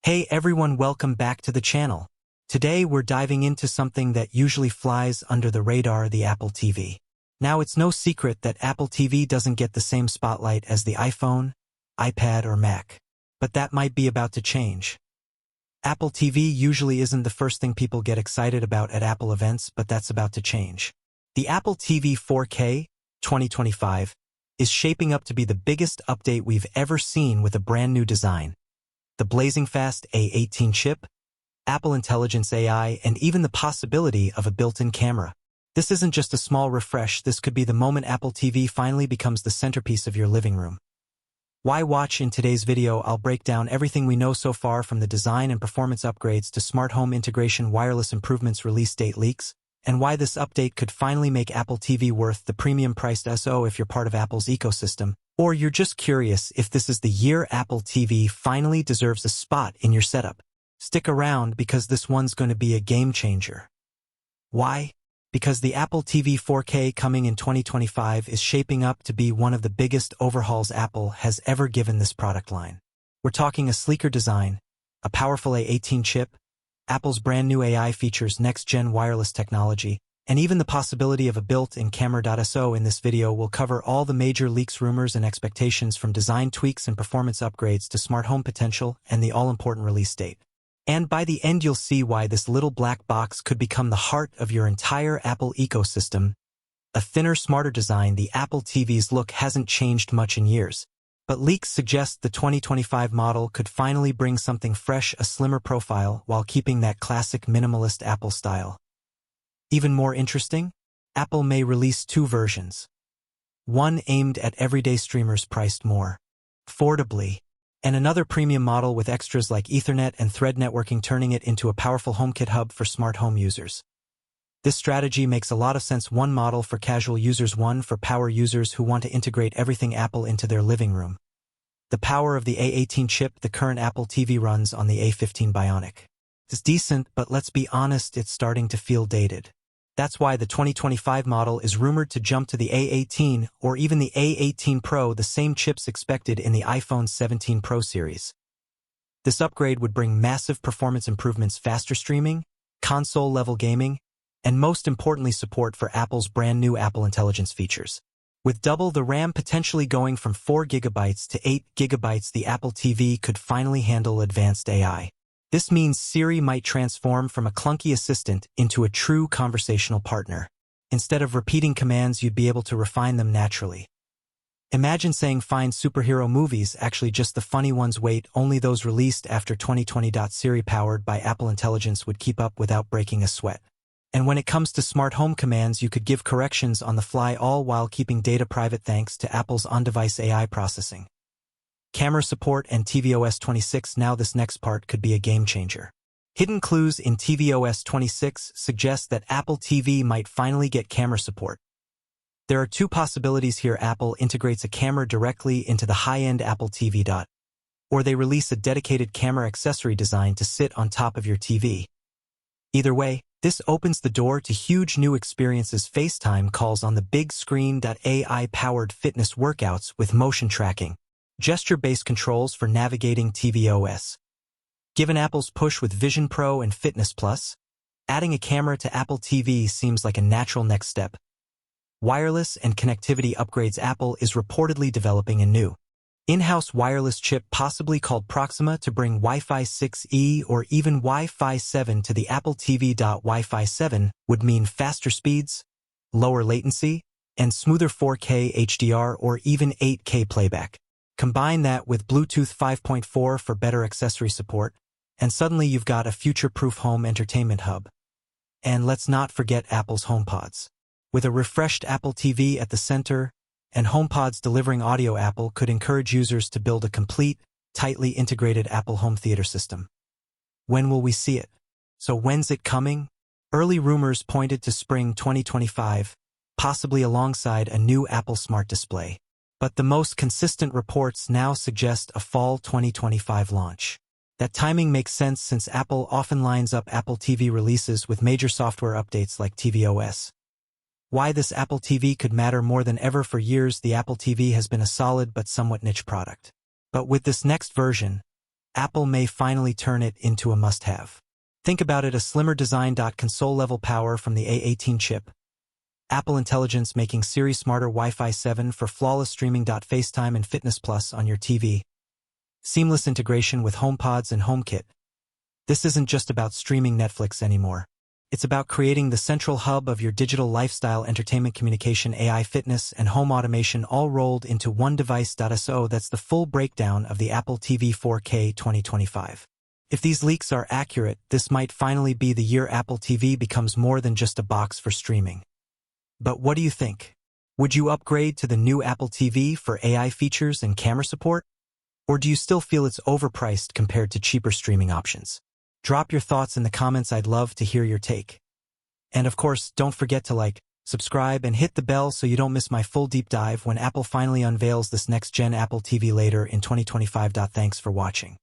Hey everyone, welcome back to the channel. Today we're diving into something that usually flies under the radar, the Apple TV. Now it's no secret that Apple TV doesn't get the same spotlight as the iPhone, iPad or Mac. But that might be about to change. Apple TV usually isn't the first thing people get excited about at Apple events, but that's about to change. The Apple TV 4K 2025 is shaping up to be the biggest update we've ever seen with a brand new design. The blazing fast A18 chip, Apple Intelligence AI, and even the possibility of a built-in camera. This isn't just a small refresh, this could be the moment Apple TV finally becomes the centerpiece of your living room. Why watch? In today's video, I'll break down everything we know so far, from the design and performance upgrades to smart home integration, wireless improvements, release date leaks, and why this update could finally make Apple TV worth the premium-priced SO if you're part of Apple's ecosystem, or you're just curious if this is the year Apple TV finally deserves a spot in your setup. Stick around because this one's going to be a game changer. Why? Because the Apple TV 4K coming in 2025 is shaping up to be one of the biggest overhauls Apple has ever given this product line. We're talking a sleeker design, a powerful A18 chip, Apple's brand new AI features, next-gen wireless technology, and even the possibility of a built-in camera.so. In this video, we'll cover all the major leaks, rumors, and expectations, from design tweaks and performance upgrades to smart home potential and the all-important release date. And by the end, you'll see why this little black box could become the heart of your entire Apple ecosystem. A thinner, smarter design. The Apple TV's look hasn't changed much in years, but leaks suggest the 2025 model could finally bring something fresh, a slimmer profile, while keeping that classic minimalist Apple style. Even more interesting, Apple may release two versions. One aimed at everyday streamers priced more affordably, and another premium model with extras like Ethernet and Thread networking, turning it into a powerful HomeKit hub for smart home users. This strategy makes a lot of sense. One model for casual users, one for power users who want to integrate everything Apple into their living room. The power of the A18 chip. The current Apple TV runs on the A15 Bionic. It's decent, but let's be honest, it's starting to feel dated. That's why the 2025 model is rumored to jump to the A18 or even the A18 Pro, the same chips expected in the iPhone 17 Pro series. This upgrade would bring massive performance improvements, faster streaming, console-level gaming, and most importantly, support for Apple's brand new Apple Intelligence features. With double the RAM potentially going from 4 GB to 8 GB, the Apple TV could finally handle advanced AI. This means Siri might transform from a clunky assistant into a true conversational partner. Instead of repeating commands, you'd be able to refine them naturally. Imagine saying find superhero movies, actually just the funny ones. Wait, only those released after 2020. Siri powered by Apple Intelligence would keep up without breaking a sweat. And when it comes to smart home commands, you could give corrections on the fly, all while keeping data private thanks to Apple's on-device AI processing. Camera support and tvOS 26. Now this next part could be a game changer. Hidden clues in tvOS 26 suggest that Apple TV might finally get camera support. There are two possibilities here. Apple integrates a camera directly into the high-end Apple TV. Or they release a dedicated camera accessory designed to sit on top of your TV. Either way, this opens the door to huge new experiences. FaceTime calls on the big screen. AI-powered fitness workouts with motion tracking, gesture-based controls for navigating tvOS. Given Apple's push with Vision Pro and Fitness Plus, adding a camera to Apple TV seems like a natural next step. Wireless and connectivity upgrades. Apple is reportedly developing a new in-house wireless chip, possibly called Proxima, to bring Wi-Fi 6E or even Wi-Fi 7 to the Apple TV. Wi-Fi 7 would mean faster speeds, lower latency, and smoother 4K HDR or even 8K playback. Combine that with Bluetooth 5.4 for better accessory support, and suddenly you've got a future-proof home entertainment hub. And let's not forget Apple's HomePods. With a refreshed Apple TV at the center and HomePods delivering audio, Apple could encourage users to build a complete, tightly integrated Apple home theater system. When will we see it? So when's it coming? Early rumors pointed to spring 2025, possibly alongside a new Apple Smart display. But the most consistent reports now suggest a fall 2025 launch. That timing makes sense since Apple often lines up Apple TV releases with major software updates like tvOS. Why this Apple TV could matter more than ever. For years, the Apple TV has been a solid but somewhat niche product. But with this next version, Apple may finally turn it into a must-have. Think about it: a slimmer design, console-level power from the A18 chip, Apple Intelligence making Siri smarter, Wi-Fi 7 for flawless streaming, FaceTime and Fitness Plus on your TV, seamless integration with HomePods and HomeKit. This isn't just about streaming Netflix anymore. It's about creating the central hub of your digital lifestyle: entertainment, communication, AI, fitness, and home automation, all rolled into one device. So that's the full breakdown of the Apple TV 4K 2025. If these leaks are accurate, this might finally be the year Apple TV becomes more than just a box for streaming. But what do you think? Would you upgrade to the new Apple TV for AI features and camera support? Or do you still feel it's overpriced compared to cheaper streaming options? Drop your thoughts in the comments. I'd love to hear your take. And of course, don't forget to like, subscribe, and hit the bell so you don't miss my full deep dive when Apple finally unveils this next-gen Apple TV later in 2025. Thanks for watching.